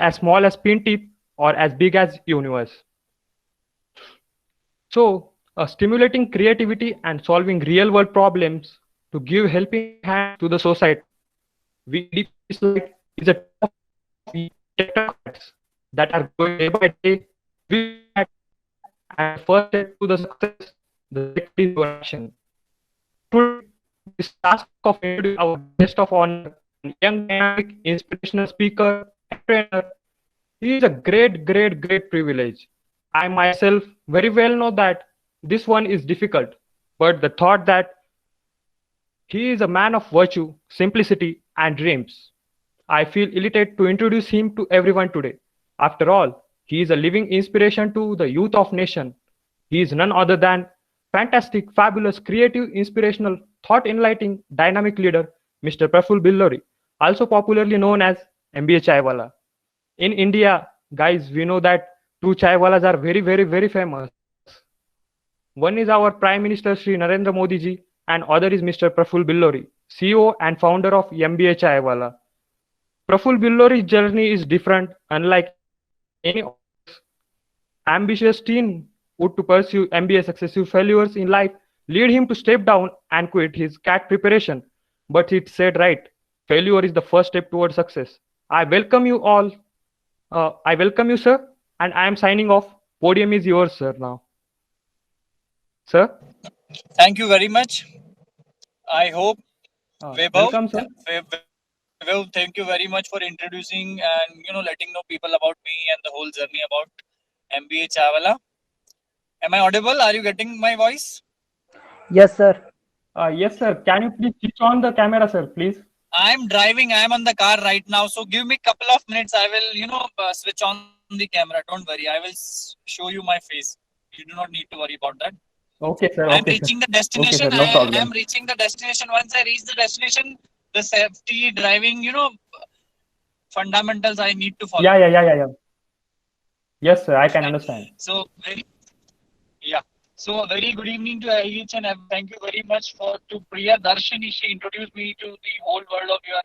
as small as pin tip or as big as universe. So, stimulating creativity and solving real world problems to give helping hands to the society. We define this light is a team of technocrats that are growing day by day with impact, and the first step to the success, the second is your action. So today, this task of introducing our guest of honor, a young dynamic inspirational speaker and trainer, is a great privilege. I myself very well know that this one is difficult, but the thought that he is a man of virtue, simplicity, and dreams. I feel elated to introduce him to everyone today. After all, he is a living inspiration to the youth of nation. He is none other than fantastic, fabulous, creative, inspirational, thought enlightening, dynamic leader, Mr. Praful Billori, also popularly known as MBA Chaiwala. In India, guys, we know that two chaiwalas are very famous. One is our Prime Minister Sri Narendra Modi ji, and other is Mr. Praful Billori, CEO and founder of MBA Chaiwala. Praful Billori's journey is different, unlike any ambitious teen would to pursue MBA successive failures in life lead him to step down and quit his CAT preparation. But it said right, failure is the first step towards success. I welcome you all. I welcome you, sir, and I am signing off. Podium is yours, sir. Now, sir. Thank you very much. I hope Vaibhav, Welcome, sir. Vaibhav, thank you very much for introducing and letting know people about me and the whole journey about MBA Chaiwala. Am I audible? Are you getting my voice? Yes, sir. Yes, sir. Can you please switch on the camera, sir, please? I'm driving. I'm on the car right now. So give me a couple of minutes. I will, switch on the camera. Don't worry. I will show you my face. You do not need to worry about that. Okay, sir. I'm Okay, sir. reaching the Okay, destination. sir. No I problem. am reaching the destination. Once I reach the destination, the safety driving, fundamentals I need to follow. Yeah. Yes, sir. I can understand. So yeah. So a very good evening to each and thank you very much to Priya Darshini. She introduced me to the whole world of your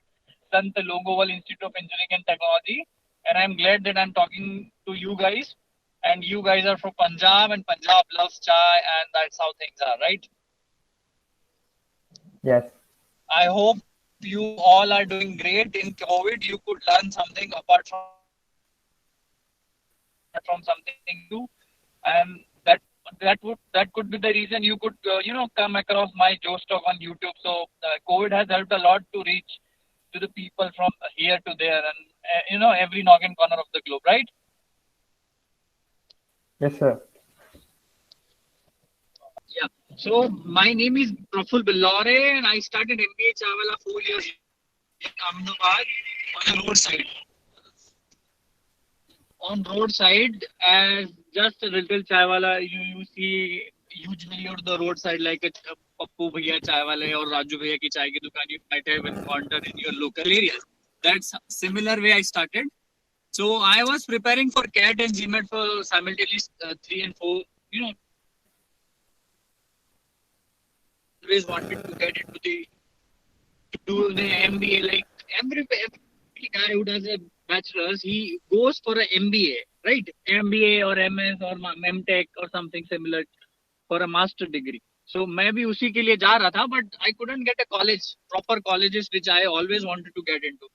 Sant Longoval Institute of Engineering and Technology. And I'm glad that I'm talking to you guys. And you guys are from Punjab, and Punjab loves chai, and that's how things are, right? Yes. I hope you all are doing great. In COVID, you could learn something apart from something new, and that could be the reason you could come across my Josh Talk on YouTube. So COVID has helped a lot to reach to the people from here to there, and every nook and corner of the globe, right? Yes, sir. Yeah. So my name is Praful Billore, and I started MBA Chaiwala 4 years in Ahmedabad on the roadside. On roadside, as just a little chaiwala, you see usually on the roadside like a Pappu Bhaiya Chaiwala or Raju Bhaiya ki chai ki dukaan you might have encountered in your local areas. That's similar way I started. So I was preparing for CAT and GMAT for simultaneous 3 and 4. Always wanted to get into to do the MBA. Like every guy who does a bachelor's, he goes for an MBA, right? MBA or MS or MTech or something similar for a master degree. So मैं भी उसी के लिए जा रहा था, but I couldn't get a college, proper colleges which I always wanted to get into,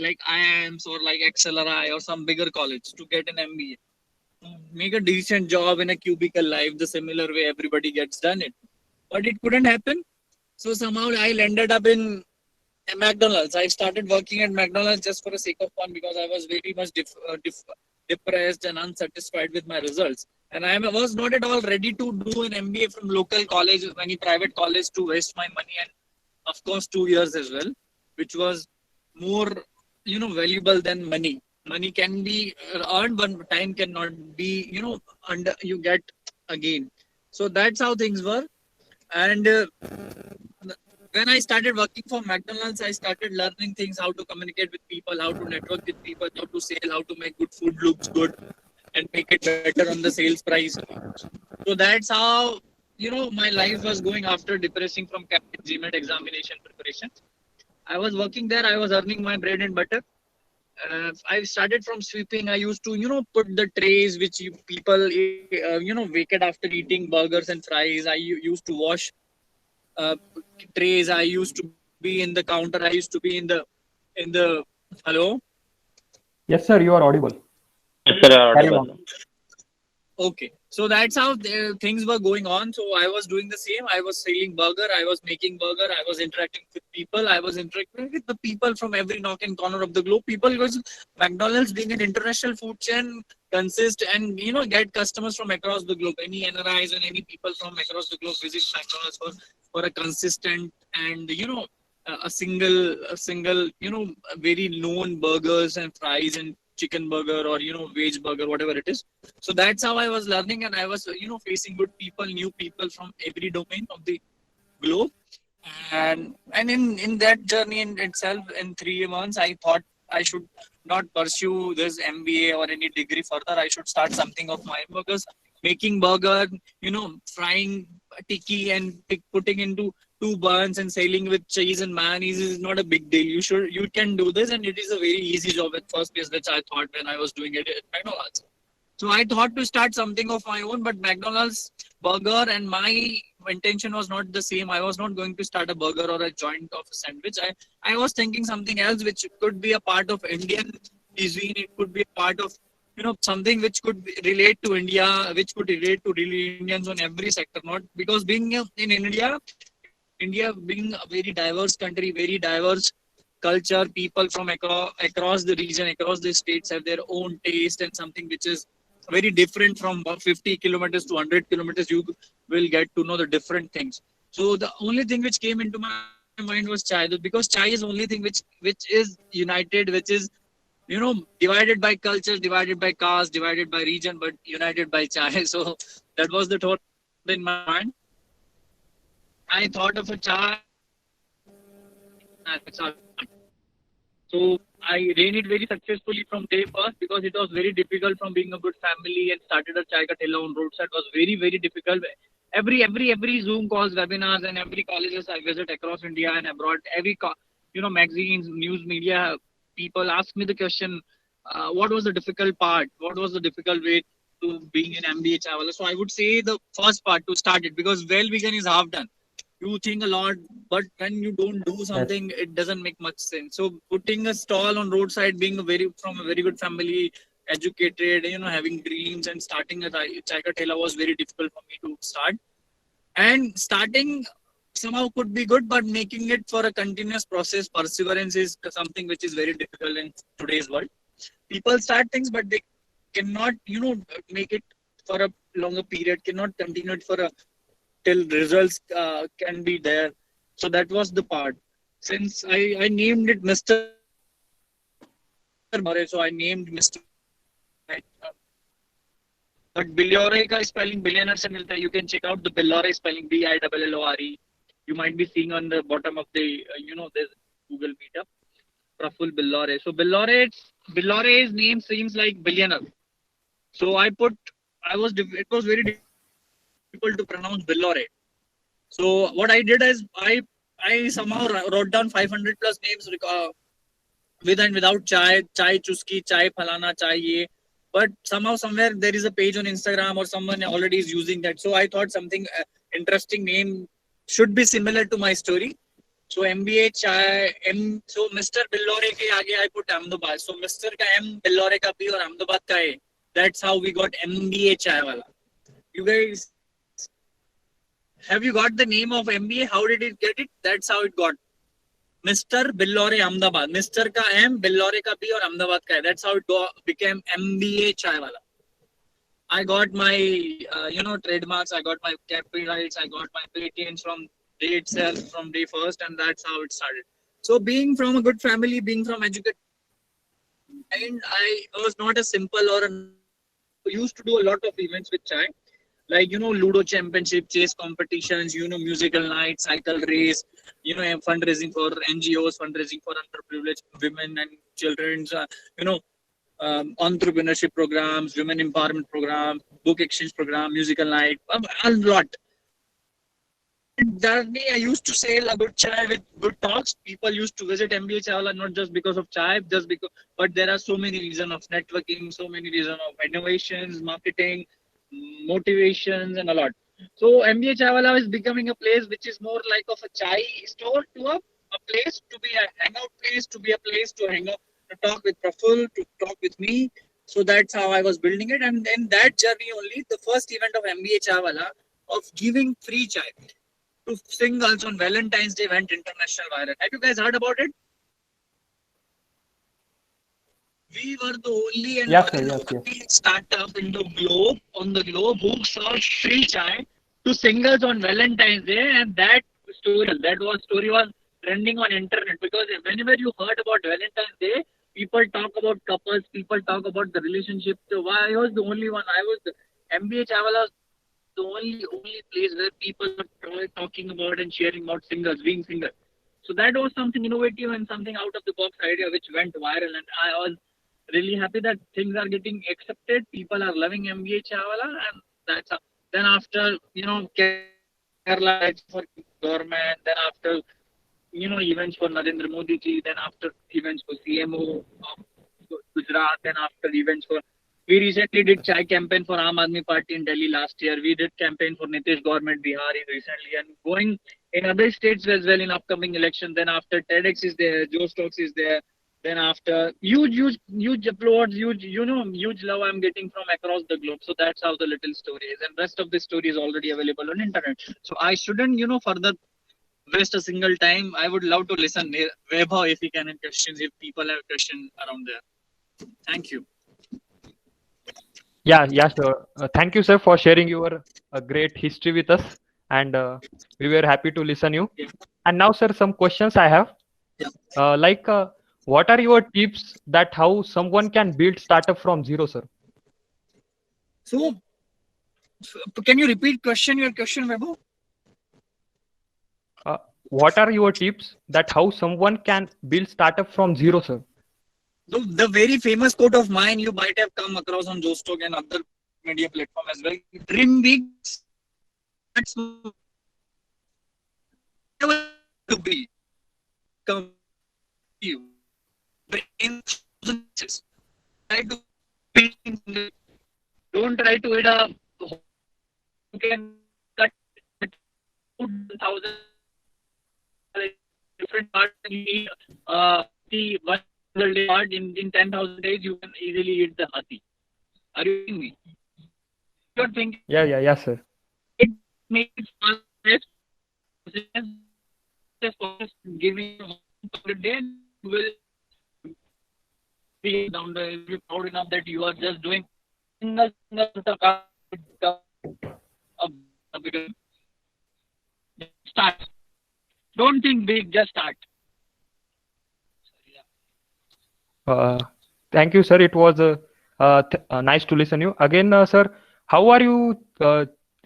like IIMs or like XLRI or some bigger college to get an MBA. Make a decent job in a cubicle life, the similar way everybody gets done it. But it couldn't happen. So somehow I landed up in McDonald's. I started working at McDonald's just for the sake of fun because I was very much depressed and unsatisfied with my results. And I was not at all ready to do an MBA from local college, any private college, to waste my money and of course 2 years as well, which was more valuable than money. Money can be earned, but time cannot be under you get again. So that's how things were. And when I started working for McDonald's, I started learning things, how to communicate with people, how to network with people, how to sell, how to make good food looks good and make it better on the sales price. So that's how, my life was going after depressing from GMAT examination preparation. I was working there. I was earning my bread and butter. I started from sweeping. I used to, put the trays which people, vacate after eating burgers and fries. Used to wash uh, trays. I used to be in the counter. I used to be in the. Hello. Yes, sir, you are audible. Yes, sir, you are Carry audible. on. Okay, so that's how things were going on. So I was doing the same. I was selling burger. I was making burger. I was interacting with people. I was interacting with the people from every nook and corner of the globe. People, because McDonald's being an international food chain, consist and get customers from across the globe. Any NRIs and any people from across the globe visit McDonald's for a consistent and a single very known burgers and fries and chicken burger or veg burger, whatever it is. So that's how I was learning, and I was facing good people, new people from every domain of the globe. And in that journey in itself, in 3 months, I thought I should not pursue this MBA or any degree further. I should start something of my own, because making burger, frying tikki and putting into two buns and selling with cheese and mayonnaise is not a big deal. You can do this, and it is a very easy job at first place, which I thought when I was doing it at McDonald's. So I thought to start something of my own, but McDonald's burger and my intention was not the same. I was not going to start a burger or a joint of a sandwich. I was thinking something else which could be a part of Indian cuisine. It could be a part of something which could relate to India, which could relate to real Indians on every sector. Not because being in India being a very diverse country, very diverse culture, people from across the region, across the states have their own taste and something which is very different from 50 kilometers to 100 kilometers. You will get to know the different things. So the only thing which came into my mind was chai, because chai is only thing which is united, which is divided by culture, divided by caste, divided by region, but united by chai. So that was the thought in my mind. I thought of a chai. So I ran it very successfully from day first, because it was very difficult from being a good family and started a chai ka thela on roadside. It was very, very difficult. Every Zoom calls, webinars, and every colleges I visit across India and abroad, magazines, news media, people ask me the question, what was the difficult part? What was the difficult way to being an MBA chai? So I would say the first part to start it, because well begun is half done. You think a lot, but when you don't do Yes. something, it doesn't make much sense. So putting a stall on roadside, being from a very good family, educated, having dreams, and starting a chai ka thela was very difficult for me to start. And starting somehow could be good, but making it for a continuous process, perseverance is something which is very difficult in today's world. People start things, but they cannot, make it for a longer period, cannot continue it for a till results can be there. So that was the part. Since I named it Mr. More, so I named Mr. But Billore ka spelling billionaire se milta hai. You can check out the Billore spelling, Billore. You might be seeing on the bottom of the this Google Meetup, Praful Billore. So Billore's name seems like billionaire. So it was very difficult to pronounce Billore. So what I did is I somehow wrote down 500 plus names with and without chai chuski, chai falana, chai ye. But somehow somewhere there is a page on Instagram or someone already is using that. So I thought something interesting name should be similar to my story. So MBA chai M. So Mr. Billore ke aage I put Ahmedabad. So Mr. ka M, Billore ka B, or Ahmedabad ka A. That's how we got MBA chai wala. You guys, have you got the name of MBA? How did it get it? That's how it got. Mr. Billore Ahmedabad. Mr. ka M, Billore ka B, or Ahmedabad ka. That's how it became MBA chai wala. I got my trademarks. I got my copyrights. I got my patents from day itself, from day first, and that's how it started. So being from a good family, being from educated, and I was not a simple or a used to do a lot of events with chai, like Ludo championship, chess competitions, musical night, cycle race, fundraising for NGOs, fundraising for underprivileged women and children's, entrepreneurship programs, women empowerment programs, book exchange program, musical night, a lot. journey, I used to sail a good chai with good talks. People used to visit MBA Chawla not just because of chai, just because, but there are so many reasons of networking, so many reasons of innovations, marketing, motivations, and a lot. So MBA Chawla is becoming a place which is more like of a chai store to a place to be a hangout place, to be a place to hang out, to talk with Praful, to talk with me. So that's how I was building it. And then that journey only, the first event of MBA Chawala of giving free chai to singles on Valentine's Day went international viral. Have you guys heard about it? We were the only and Yes, one sir. and Yes, yes. only startup in the globe, on the globe, who served free chai to singles on Valentine's Day, and that story was trending on internet, because whenever you heard about Valentine's Day, people talk about couples, people talk about the relationship. So why I was the only one? I was the MBA Chavala, the only place where people are talking about and sharing about singles, being single. So that was something innovative and something out of the box idea which went viral, and I was really happy that things are getting accepted. People are loving MBA Chawala, and that's how. Then after Kerala for government, then after events for Narendra Modi ji, then after events for CMO of Gujarat, then after events for. We recently did chai campaign for Aam Aadmi Party in Delhi last year. We did campaign for Nitish government Bihar recently, and going in other states as well in upcoming election. Then after TEDx is there, Joe Stocks is there. Then after huge applause, huge love I'm getting from across the globe. So that's how the little story is, and rest of the story is already available on internet. So I shouldn't further waste a single time. I would love to listen, Vaibhav, if you can have questions, if people have questions around there. Thank you. Yeah, yeah, sure. Thank you, sir, for sharing your great history with us, and we were happy to listen you. Yeah. And now, sir, some questions I have. Yeah. What are your tips that how someone can build startup from zero, sir? So, can you repeat your question, Vaibhav? What are your tips that how someone can build startup from zero, sir? The very famous quote of mine you might have come across on Jostock and other media platform as well. Dream big, that's never to be. Come you. In thousands. Try to build. Don't try to hit a. You can cut 2,000 different parts and you need the one part in 10,000 days you can easily hit the Hati. Are you with me? You're thinking Yeah, yeah, yes, sir. it makes fast giving 100 days you will be down there, you'll be proud enough that you are just doing single because start. Don't think big, just start. Thank you, sir. It was nice to listen you again, sir. How are you?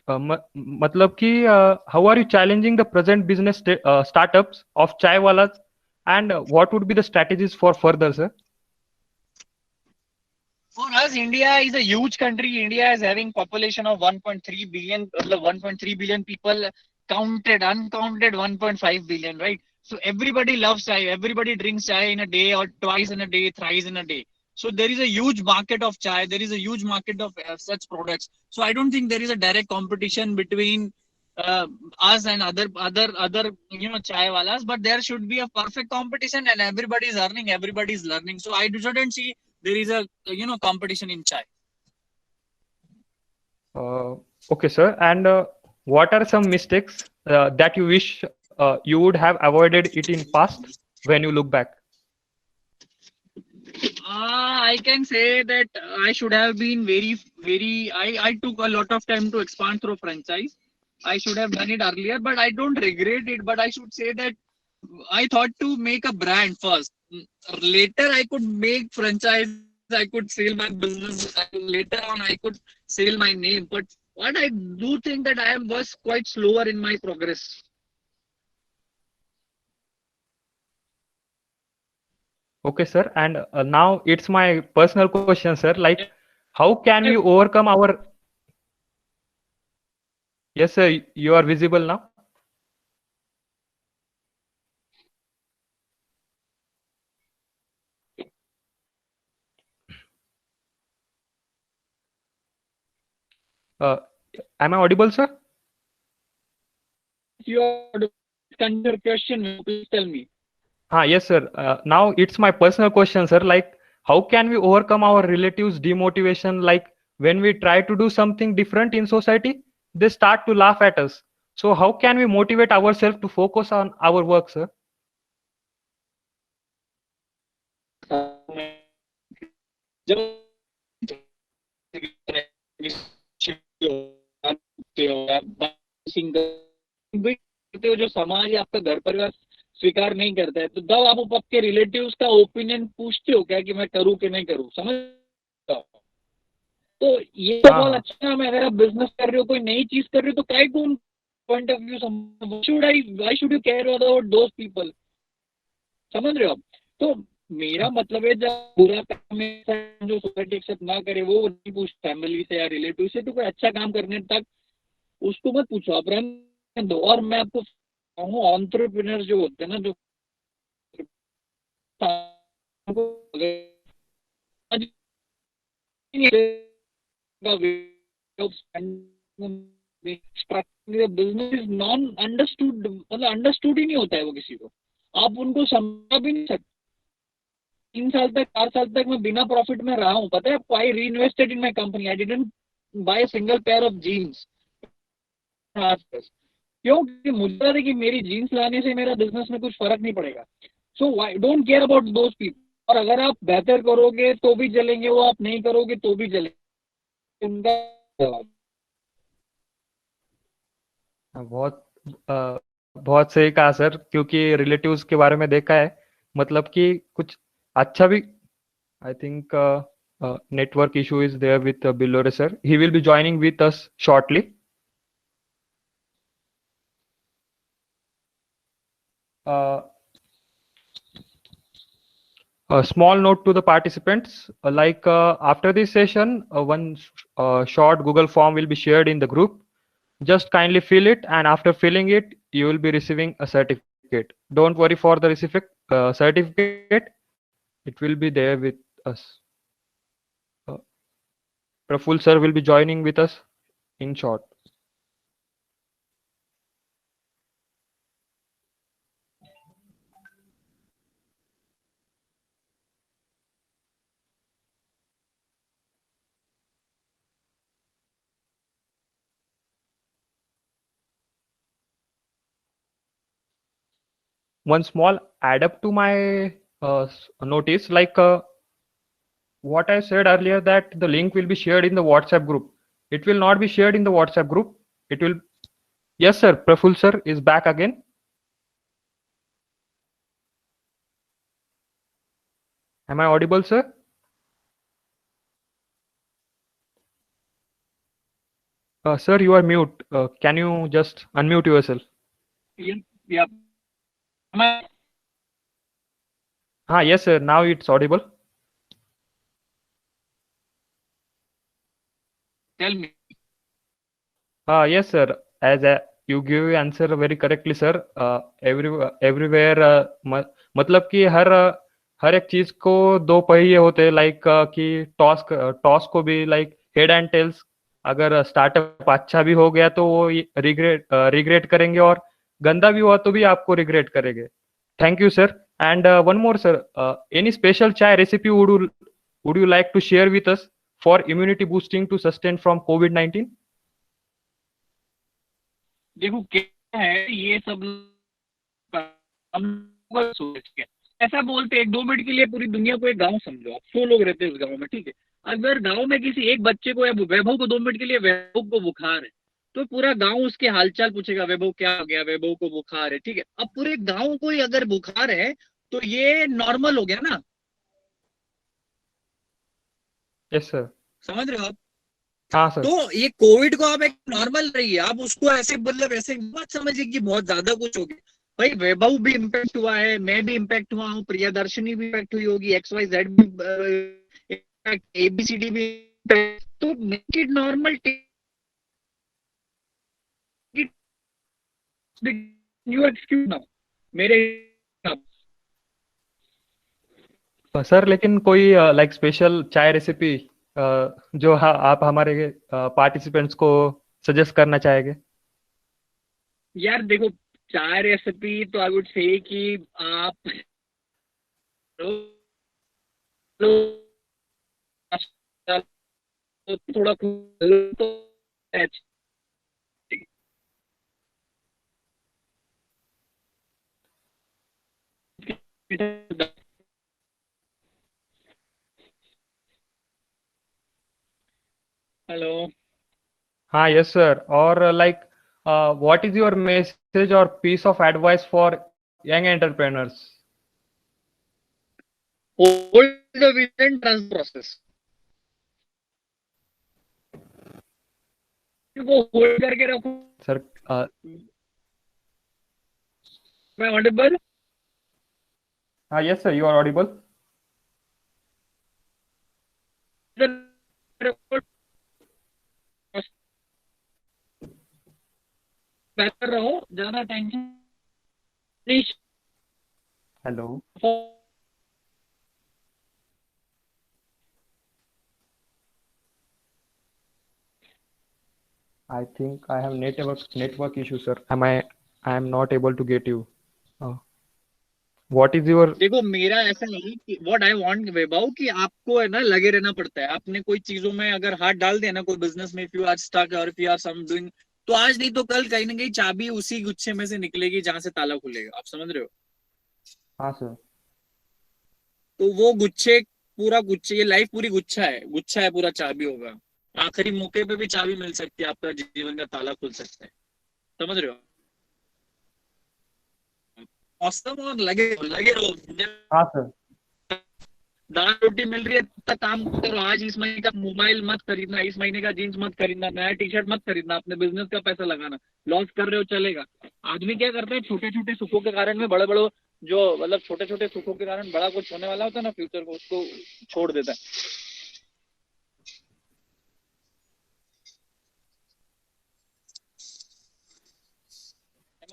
मतलब कि how are you challenging the present business startups of chai walas, and what would be the strategies for further, sir? For us, India is a huge country. India is having population of 1.3 billion, 1.3 billion people counted, uncounted 1.5 billion, right? So everybody loves chai. Everybody drinks chai in a day or twice in a day, thrice in a day. So there is a huge market of chai. There is a huge market of such products. So I don't think there is a direct competition between us and other chai walas, but there should be a perfect competition and everybody is earning, everybody is learning. So I shouldn't see there is a competition in chai. Okay, sir. And what are some mistakes that you wish you would have avoided it in past when you look back? I can say that I should have been I took a lot of time to expand through franchise. I should have done it earlier, but I don't regret it. But I should say that I thought to make a brand first. Later, I could make franchise. I could sell my business. Later on, I could sell my name. But what I do think that I was quite slower in my progress. Okay, sir. And now it's my personal question, sir. Like, how can we overcome our? Yes, sir. You are visible now. Am I audible, sir? Your question, please tell me. Yes, sir. Now it's my personal question, sir. Like, how can we overcome our relatives' demotivation? Like, when we try to do something different in society, they start to laugh at us. So, how can we motivate ourselves to focus on our work, sir? जो समाज या आपका घर परिवार स्वीकार नहीं करता है, तो तब आप आपके रिलेटिव्स का ओपिनियन पूछते हो क्या कि मैं करूं कि नहीं करूं, समझ? तो ये तो बहुत अच्छा काम है। अगर आप बिजनेस कर रहे हो, कोई नई चीज कर रहे हो, तो काय को point of view why should you care about those people, समझ रहे हो आप? तो मेरा मतलब है, जब बुरा काम है जो सोसाइटी एक्सेप्ट ना करे, वो नहीं पूछ फैमिली से या रिलेटिव से, तो कोई अच्छा काम करने तक उसको मत पूछो, आप रहने दो। और मैं आपको कहूँ, एंटरप्रेन्योर जो होते हैं ना, जो बिजनेस इज नॉन अंडरस्टूड, मतलब अंडरस्टूड ही नहीं होता है वो किसी को, आप उनको समझा भी नहीं सकते। 3 साल तक 4 साल तक मैं बिना प्रॉफिट में रहा हूँ, पता है आपको? I reinvested in my company, I didn't buy single pair of jeans. क्यों? क्योंकि मुझे पता है कि मेरी जीन्स लाने से मेरा बिजनेस में कुछ फर्क नहीं पड़ेगा। So why don't care about those people. और अगर आप बेहतर करोगे तो भी चलेंगे वो, आप नहीं करोगे तो भी चलेंगे, उनका। बहुत बहुत सही कहा सर, क्योंकि रिलेटिव्स के बारे में देखा है, मतलब कि कुछ अच्छा भी। I think network issue is there with Billore sir. He will be joining with us shortly. A small note to the participants, after this session, one short Google form will be shared in the group. Just kindly fill it, and after filling it, you will be receiving a certificate. Don't worry for the certificate. It will be there with us. Praful sir will be joining with us in short. One small add up to my notice, what I said earlier, that the link will be shared in the WhatsApp group. It will not be shared in the WhatsApp group. It will. Yes, sir. Praful sir is back again. Am I audible, sir? Sir, you are mute. Can you just unmute yourself? Yeah. Yes, sir. Now it's audible. Tell me. Yes, sir. As you give answer very correctly, sir. Everywhere मतलब कि हर एक चीज को दो पहिए होते हैं, कि टॉस को भी हेड एंड टेल्स। अगर स्टार्टअप अच्छा भी हो गया तो वो रिग्रेट करेंगे, और गंदा भी हुआ तो भी आपको रिग्रेट करेंगे। Thank you sir. And one more sir, any special चाय recipe would you like to share with us for immunity boosting to sustain from COVID-19? देखो क्या है, ये सब हम सोच के ऐसा बोलते हैं, 2 मिनट के लिए पूरी दुनिया को एक गांव समझो, आप 100 लोग रहते हैं उस गांव में, ठीक है? अगर गांव में किसी एक बच्चे को या वैभव को 2 मिनट के लिए, वैभव को बुखार है, तो पूरा गांव उसके हालचाल पूछेगा, वैभव क्या हो गया, वैभव को बुखार है, ठीक है? अब पूरे गांव को ही अगर बुखार है तो ये नॉर्मल हो गया ना? Yes sir. समझ रहे हो आप? हाँ सर। तो ये कोविड को आप एक नॉर्मल रही है, आप उसको ऐसे मतलब ऐसे मत समझिए कि बहुत ज्यादा कुछ हो गया। भाई वैभव भी इम्पैक्ट हुआ है, मैं भी इम्पैक्ट हुआ हूँ, प्रियदर्शनी भी इम्पैक्ट हुई होगी, XYZ भी इम्पैक्ट, ABCD भी impact, तो make it normal, new excuse now मेरे। सर लेकिन कोई स्पेशल चाय रेसिपी जो आप हमारे पार्टिसिपेंट्स को सजेस्ट करना चाहेंगे? यार देखो, चाय रेसिपी तो आई वुड से कि आप थोड़ा तो हेलो। हाँ, यस सर। और like what is your message और piece of advice for young entrepreneurs? Hold the vision, trust process. वो होल्ड करके रखो। सर मैं ऑडिबल? हाँ, yes sir, you are audible. बेहतर रहो, ज्यादा टेंशन नहीं। Hello. I think I have network issue, sir. I am not able to get you. Uh, what is your? देखो, मेरा ऐसा नहीं कि व्हाट आई वांट वैभव कि आपको है ना लगे रहना पड़ता है। आपने कोई चीजों में अगर हाथ डाल दिया ना, कोई बिजनेस में, इफ यू आर स्टक और if you are some doing, तो आज नहीं तो कल कहीं ना कहीं चाबी उसी गुच्छे में से निकलेगी जहां से ताला खुलेगा। आप समझ रहे हो? हाँ सर। तो वो गुच्छे, पूरा गुच्छे, ये लाइफ पूरी गुच्छा है पूरा, चाबी होगा। आखिरी मौके पे भी चाबी मिल सकती है, आपका जीवन का ताला खुल सकता है। समझ रहे हो? औसम और लगे लगे रहो। हाँ सर। दाल रोटी मिल रही है तब काम करो। आज इस महीने का मोबाइल मत खरीदना, इस महीने का जीन्स मत खरीदना, नया टी शर्ट मत खरीदना, अपने बिजनेस का पैसा लगाना। लॉस कर रहे हो चलेगा। आदमी क्या करता है, छोटे छोटे सुखों के कारण में बड़े बड़े, जो मतलब छोटे छोटे सुखों के कारण बड़ा कुछ होने वाला होता है ना फ्यूचर को, उसको छोड़ देता है।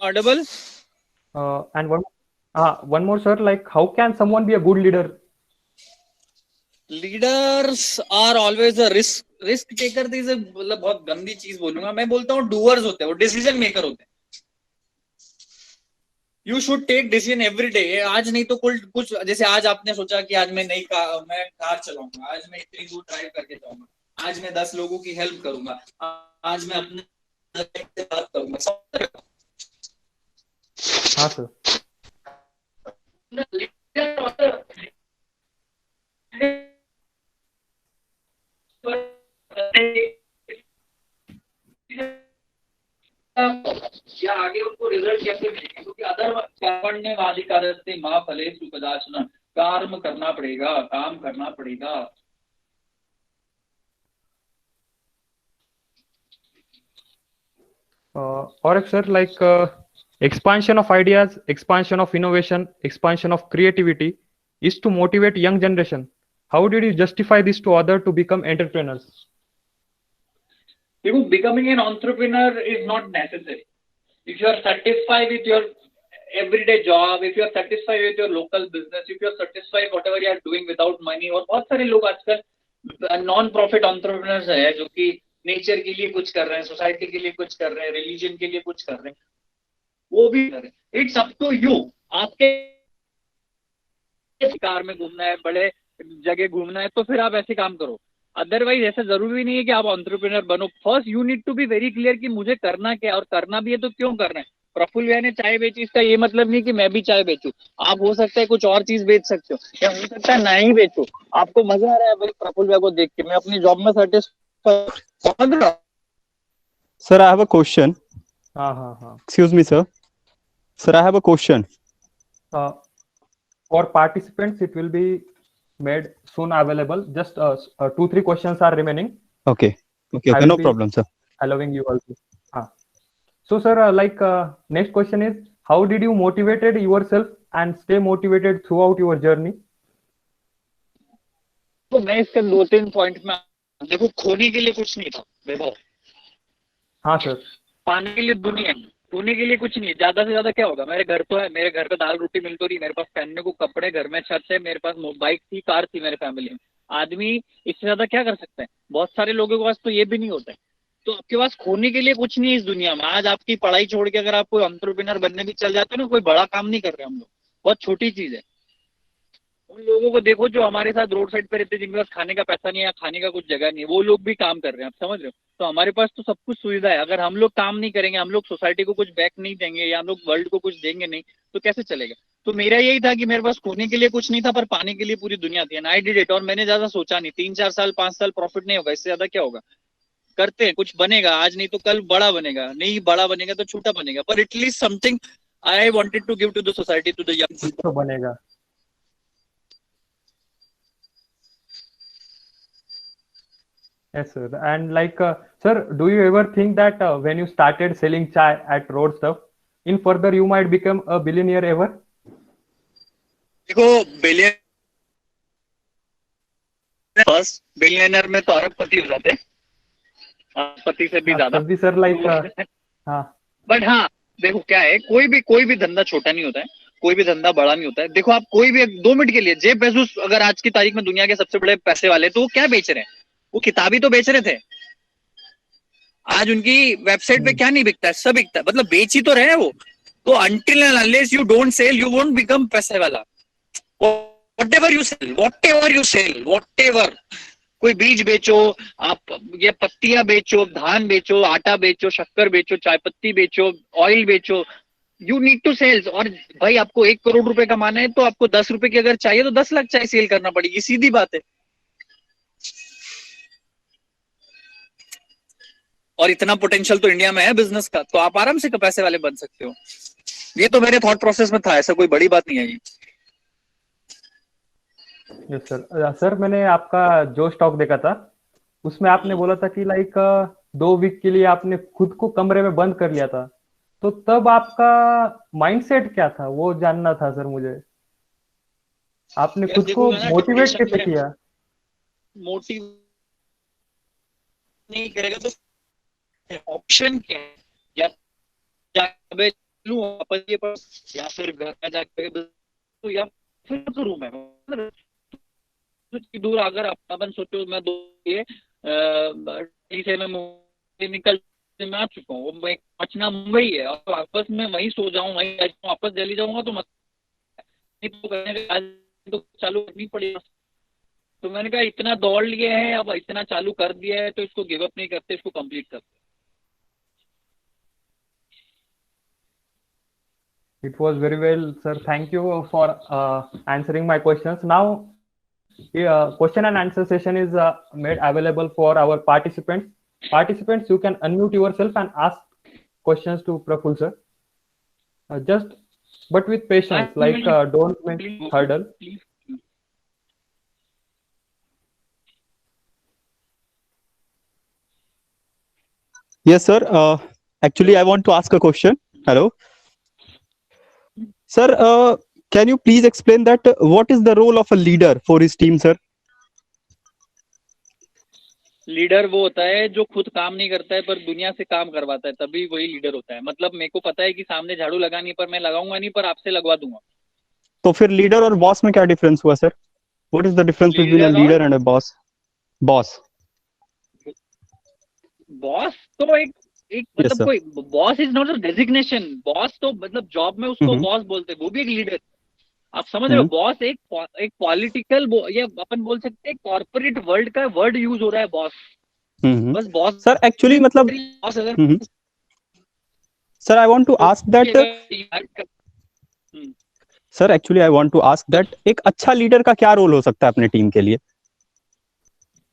Audible? And one more, sir. Like, how can someone be a good leader? Leaders are always a risk taker. मतलब बहुत गंदी चीज बोलूंगा, मैं बोलता हूँ डूअर्स होते हैं, वो डिसीजन मेकर होते हैं। You should take decision every day. आज नहीं तो कुछ जैसे आज आपने सोचा कि आज मैं मैं कार चलाऊंगा, आज मैं इतनी दूर ड्राइव करके जाऊंगा, आज मैं 10 लोगों की हेल्प करूंगा, आज मैं अपने से बात करूंगा। हाँ सर। या आगे उनको रिजल्ट कैसे मिलेंगे, क्योंकि अदर कर्मण्येवाधिकारस्ते मा फलेषु कदाचन। कर्म करना पड़ेगा, काम करना पड़ेगा। Or sir, like expansion of ideas, expansion of innovation, expansion of creativity is to motivate young generation. How did you justify this to other to become entrepreneurs? देखो, becoming an entrepreneur is not necessary. If you are satisfied with your everyday job, if you are satisfied with your local business, if you are satisfied whatever you are doing without money, और बहुत सारे लोग आजकल non profit entrepreneurs है जो कि nature के लिए कुछ कर रहे हैं, सोसाइटी के लिए कुछ कर रहे हैं, रिलीजन के लिए कुछ कर रहे हैं, वो भी कर रहे हैं। It's up to you. आपके कार में घूमना है, बड़े जगह घूमना है, तो फिर आप ऐसे काम करो। अदरवाइज ऐसा जरूरी नहीं है कि आप एंटरप्रेन्योर बनो। First you need to be very clear कि मुझे करना क्या है, और करना भी है तो क्यों करना है। प्रफुल्ल भैया ने चाय बेची, इसका ये मतलब नहीं कि मैं भी चाय बेचूं। आप हो सकता है कुछ और चीज बेच सकते हो, या हो सकता है ना ही बेचो, आपको मजा आ रहा है भाई प्रफुल्ल भैया को देख के, मैं अपनी जॉब में satisfied. Sir, I have a question. हाँ. Excuse me, sir. Sir, I have a question. For participants, it will be made soon available. Just 2-3 questions are remaining. Okay, no problem, sir. Allowing you also. So, sir, next question is, how did you motivated yourself and stay motivated throughout your journey? तो मैं इसके 2-3 point में, देखो, खोने के लिए कुछ नहीं था वैभव। हाँ सर। पाने के लिए दुनिया है, सोने के लिए कुछ नहीं है। ज्यादा से ज्यादा क्या होगा, मेरे घर तो है, मेरे घर पे दाल रोटी मिल तो रही, मेरे पास पहनने को कपड़े, घर में छत है, मेरे पास बाइक थी, कार थी मेरे फैमिली में। आदमी इससे ज्यादा क्या कर सकता है? बहुत सारे लोगों के पास तो ये भी नहीं होता है। तो आपके पास खोने के लिए कुछ नहीं है इस दुनिया में। आज आपकी पढ़ाई छोड़ के अगर आप कोई एंटरप्रेन्योर बनने भी चल जाते हो ना, कोई बड़ा काम नहीं कर रहे हम लोग, बहुत छोटी चीज है। उन लोगों को देखो जो हमारे साथ रोड साइड पे रहते हैं, जिनके पास खाने का पैसा नहीं है या खाने का कुछ जगह नहीं है, वो लोग भी काम कर रहे हैं, आप समझ रहे हो? तो हमारे पास तो सब कुछ सुविधा है। अगर हम लोग काम नहीं करेंगे, हम लोग सोसाइटी को कुछ बैक नहीं देंगे, या हम लोग वर्ल्ड को कुछ देंगे नहीं, तो कैसे चलेगा? तो मेरा यही था कि मेरे पास खोने के लिए कुछ नहीं था, पर पाने के लिए पूरी दुनिया थी, एंड आई डिड इट। और मैंने ज्यादा सोचा नहीं, 3-4 साल 5 साल प्रॉफिट नहीं होगा, इससे ज्यादा क्या होगा? करते हैं, कुछ बनेगा, आज नहीं तो कल बड़ा बनेगा, नहीं बड़ा बनेगा तो छोटा बनेगा, पर at least something I wanted to give to the society, to the young कुछ तो बनेगा. Yes, sir. And like, sir, do you ever think that when you started selling chai at road stuff, in further you might become a billionaire ever? देखो, billion first billionaire में तो अरबपति हो जाते हैं, अरबपति से भी ज्यादा। तभी sir, like, हाँ, बट हाँ, देखो क्या है, कोई भी धंधा छोटा नहीं होता है, कोई भी धंधा बड़ा नहीं होता है। देखो आप कोई भी 2 मिनट के लिए, जेफ बेजोस अगर आज की तारीख में दुनिया के सबसे बड़े पैसे वाले, तो वो क्या बेच रहे हैं? वो किताब ही तो बेच रहे थे। आज उनकी वेबसाइट पे क्या नहीं बिकता है? सब बिकता है, मतलब बेच ही तो रहे हैं वो। तो until and unless you don't sell, you won't become पैसे वाला। whatever you sell, whatever, कोई बीज बेचो आप, ये पत्तियां बेचो, धान बेचो, आटा बेचो, शक्कर बेचो, चाय पत्ती बेचो, ऑयल बेचो, यू नीड टू सेल्स। और भाई आपको 1 करोड़ रुपए कमाना है, तो आपको 10 रुपए की अगर चाहिए तो 10 लाख चाय सेल करना पड़ेगी, सीधी बात है। और इतना पोटेंशियल तो इंडिया में है बिजनेस का, तो आप आराम से पैसे वाले बन सकते हो। ये तो मेरे थॉट प्रोसेस में था, ऐसा कोई बड़ी बात नहीं है ये। Yes sir. सर, मैंने आपका जो स्टॉक देखा था, उसमें आपने बोला था कि लाइक 2 वीक के लिए आपने खुद को कमरे में बंद कर लिया था. तो तब आपका माइंडसेट क्या था, वो जानना था सर मुझे. आपने खुद को मोटिवेट कैसे किया? मोटिव नहीं करेगा तो ऑप्शन क्या है? या जाके लूं वापस ये पर, या फिर घर में जाके तो, या फिर करूं मैं? मतलब दूर अगर अपन सोचो, मैं ये से मैं मुंबई निकल मैं आ चुका हूँ, मैं पहुंचना मुंबई है, और वापस मैं वहीं सो जाऊं, वहीं वापस दिल्ली जाऊंगा, तो नहीं तो कहने आज तो चालू करनी पड़ेगा। तो मैंने कहा इतना दौड़ लिए हैं, अब इतना चालू कर दिया है, तो इसको गिव अप नहीं करते, इसको कंप्लीट करते। It was very well, sir. Thank you for answering my questions. Now, question and answer session is made available for our participants. Participants, you can unmute yourself and ask questions to Praful sir. But with patience, like don't make hurdle. Yes, sir. Actually, I want to ask a question. Hello. Sir, can you please explain that what is the role of a leader for his team, sir? Leader वो होता है जो खुद काम नहीं करता है पर दुनिया से काम करवाता है, तभी वही लीडर होता है। मतलब मेरे को पता है कि सामने झाड़ू लगानी, पर मैं लगाऊंगा नहीं, पर आपसे लगवा दूंगा। तो फिर लीडर और बॉस में क्या डिफरेंस हुआ sir? What is the difference between a leader and a boss? Boss तो एक मतलब कोई boss is not a designation. Boss तो मतलब जॉब में उसको बॉस बोलते हैं, वो भी एक लीडर। आप समझ रहे हो? बॉस एक पॉलिटिकल, ये अपन बोल सकते हैं कॉर्पोरेट वर्ल्ड का वर्ड यूज हो रहा है बॉस। बस बॉस सर एक्चुअली मतलब sir I want to ask that sir actually I want to ask that एक अच्छा लीडर का क्या रोल हो सकता है अपने टीम के लिए?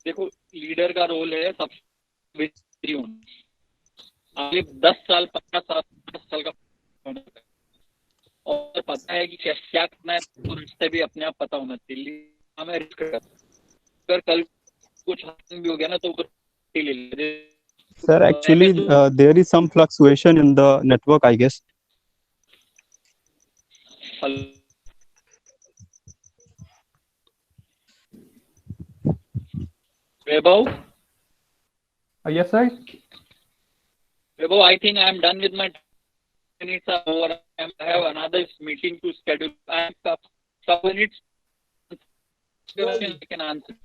देखो, लीडर का रोल है सबसे 10 साल 15 साल 10 साल का और पता है कि क्या करना है, तो रिश्ते भी अपने आप पता होना चाहिए। हमें रिस्क अगर कल कुछ भी हो गया ना, तो ले ले। Sir actually there is some fluctuation in the network I guess. Vaibhav? Yes, sir. Vaibhav, I think I am done with my minutes are over. I have another meeting to schedule. I have 7 minutes. I can answer.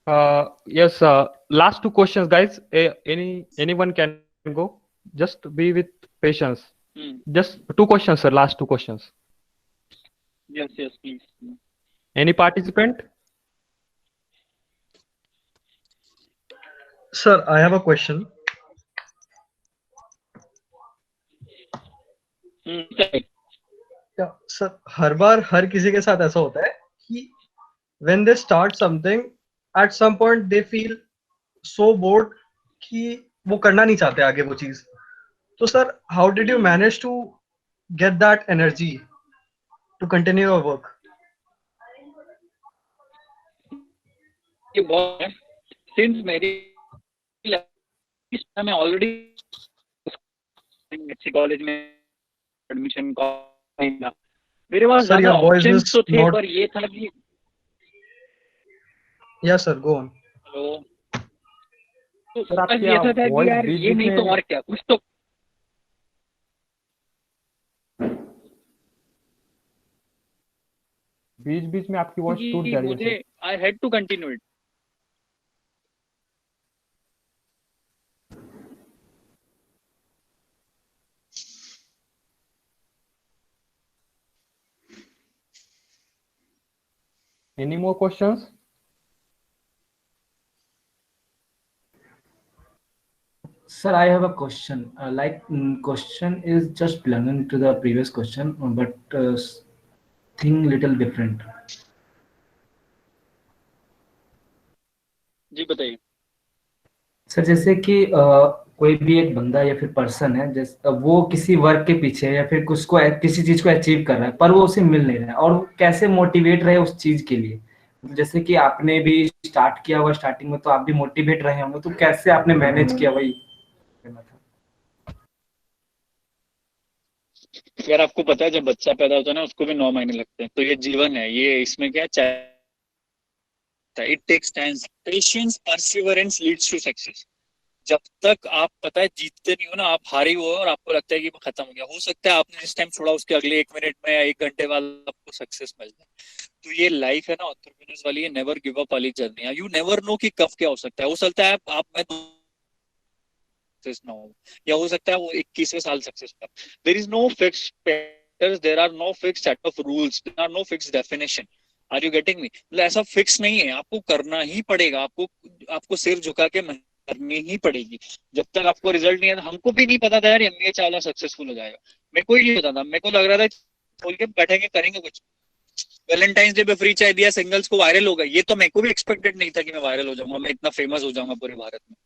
Yes, last two questions, guys. Anyone can go. Just be with patience. Hmm. Just two questions, sir. Last two questions. Yes, yes, please. Any participant? Sir, I have a question. Correct. Yeah, sir, हर बार हर किसी के साथ ऐसा होता है कि when they start something, at some point they feel so bored कि वो करना नहीं चाहते आगे वो चीज. तो sir, how did you manage to get that energy to continue your work? ये बहुत है. Since मेरी मैं ऑलरेडी अच्छी कॉलेज में एडमिशन मिला, मेरे पास Sir, ज्यादा your voice ऑप्शंस is तो थे, not. पर ये था कि Yes, sir, go on. Hello, तो सर, बस आपकी ये था कि voice यार बीच ये बीच नहीं तो में और क्या, कुछ तो आपकी वॉइस टूट कि जा रही है, मुझे sir. I had to continue it. Any more questions? Sir, I have a question. Question is just belonging to the previous question, but thing little different. जी बताइए. सर, जैसे कि कोई भी एक बंदा या फिर पर्सन है, जैसे वो किसी वर्क के पीछे है या फिर कुछ को किसी चीज को अचीव कर रहा है, पर वो उसे मिल नहीं रहा है, और वो कैसे मोटिवेट रहे उस चीज के लिए. जैसे कि आपने भी स्टार्ट किया हुआ स्टार्टिंग में, तो आप भी मोटिवेट रहे होंगे, तो कैसे आपने मैनेज किया, वही कहना था. यार आपको पता है, जब बच्चा पैदा होता है ना, उसको भी 9 महीने लगते हैं. तो ये जीवन है, ये इसमें क्या चाहिए. It takes time. Patience, perseverance leads to success. जब तक आप पता है जीतते नहीं हो ना, आप हारे हुए हो और आपको लगता है कि खत्म हो गया, हो सकता है आपने जिस टाइम छोड़ा उसके अगले 1 मिनट में या 1 घंटे बाद आपको सक्सेस मिल जाए. तो ये लाइफ है ना एंटरप्रेन्योर्स वाली, ये नेवर गिव अप वाली जर्नी है. यू नेवर नो कि कब क्या हो सकता है. हो सकता है आप में सक्सेस ना हो, या हो सकता है वो 21वें साल सक्सेस पर. There is no fix patterns, there are no fix set of rules, there are no fix definition. Are you getting me? मतलब ऐसा फिक्स नहीं है, आपको करना ही पड़ेगा. आपको सिर झुका के करनी ही पड़ेगी. जब तक आपको रिजल्ट नहीं है. हमको भी नहीं पता था यार एमबीए चावला सक्सेसफुल हो जाएगा. मेरे को ही नहीं पता था. मेरे को लग रहा था खोल के बैठेंगे करेंगे कुछ. वैलेंटाइंस डे पे फ्री चाय दिया, सिंगल्स को वायरल हो गया. ये तो मेरे को भी एक्सपेक्टेड नहीं था कि मैं वायरल हो जाऊंगा, मैं इतना फेमस हो जाऊंगा पूरे भारत में.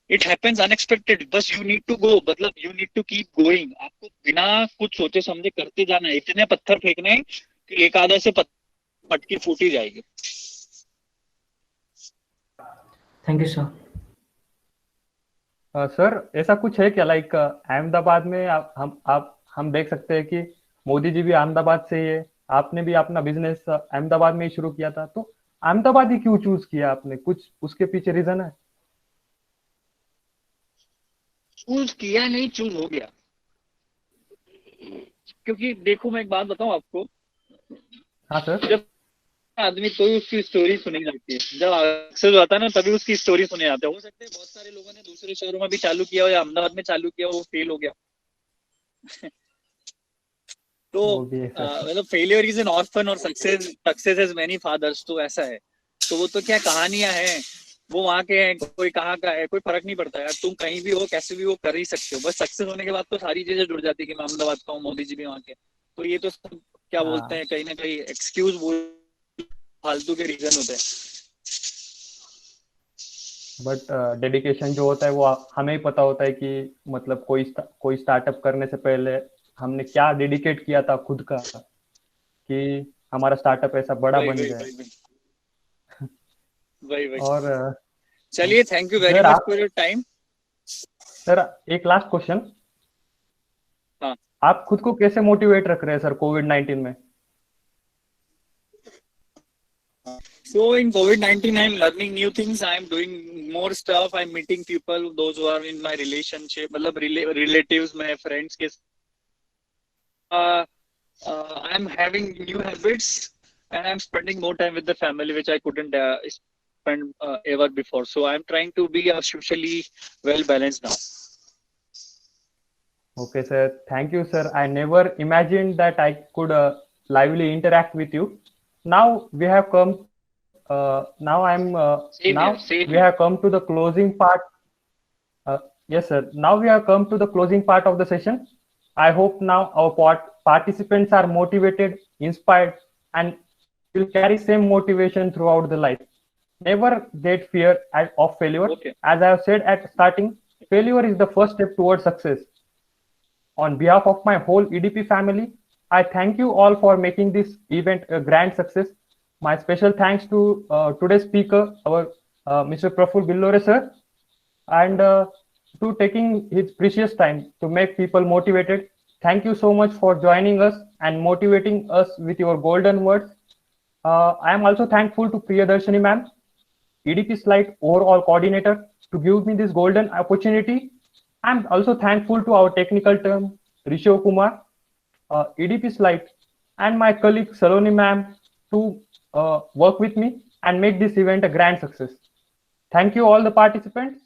It happens unexpected. बस यू नीड टू गो, मतलब you need to keep going. आपको बिना कुछ सोचे समझे करते जाना है. इतने पत्थर फेंकने हैं कि एक आधा से पटकी फूटी जाएगी. Thank you sir. सर, ऐसा कुछ है क्या, लाइक अहमदाबाद में हम देख सकते हैं कि मोदी जी भी अहमदाबाद से ही है. आपने भी अपना बिजनेस अहमदाबाद में ही शुरू किया था, तो अहमदाबाद ही क्यों चूज किया आपने? कुछ उसके पीछे रीजन है? चूज किया नहीं, चूज हो गया. क्योंकि देखो, मैं एक बात बताऊं आपको. हाँ सर. जब आदमी तो ही उसकी स्टोरी सुनी जाती है. जब सक्सेस होता है ना, तभी उसकी स्टोरी सुने जाते हैं. हो सकता है बहुत सारे लोगों ने दूसरे शहरों में भी चालू किया हो या अहमदाबाद में चालू किया हो, वो फेल हो गया. तो वो भी है सर. मतलब फेलियर इज एन ऑर्फन और सक्सेस हैज मेनी फादर्स. तो ऐसा है. तो वो तो क्या कहानियां हैं, वो वहाँ के हैं, कोई कहाँ का है, कोई फर्क नहीं पड़ता यार. तुम कहीं भी हो, कैसे भी हो, कर ही सकते हो. बस सक्सेस होने के बाद तो सारी चीजें जुड़ जाती है कि मैं अहमदाबाद का हूँ, मोदी जी भी वहाँ के. तो ये तो सब क्या बोलते हैं, कहीं ना कहीं एक्सक्यूज फालतू के रीजन होते हैं. बट डेडिकेशन जो होता है वो हमें ही पता होता है कि मतलब कोई स्टार्टअप करने से पहले हमने क्या डेडिकेट किया था खुद का कि हमारा स्टार्टअप ऐसा बड़ा बन जाए. वही और चलिए, thank you very much for your time. Sir, एक लास्ट क्वेश्चन. हाँ. आप खुद को कैसे मोटिवेट रख रहे हैं सर कोविड-19 में? So in COVID-19, I'm learning new things. I'm doing more stuff. I'm meeting people, those who are in my relationship, मतलब relatives, my friends के. I'm having new habits. and I'm spending more time with the family, which I couldn't spend ever before. So I'm trying to be socially well balanced now. Okay, sir. Thank you, sir. I never imagined that I could lively interact with you. Now we have come. Now I'm. Same Now here, same we here. have come to the closing part. Yes, sir. Now we have come to the closing part of the session. I hope now our participants are motivated, inspired, and will carry same motivation throughout the life. Never get fear of failure. Okay. As I have said at starting, failure is the first step towards success. On behalf of my whole EDP family, I thank you all for making this event a grand success. My special thanks to today's speaker, our Mr. Praful Billore sir, and to taking his precious time to make people motivated. Thank you so much for joining us and motivating us with your golden words. I am also thankful to Priyadarshini ma'am, EDP Slide overall coordinator, to give me this golden opportunity. I'm also thankful to our technical term, Rishav Kumar, EDP Slide, and my colleague Saloni ma'am to work with me and make this event a grand success. Thank you all the participants.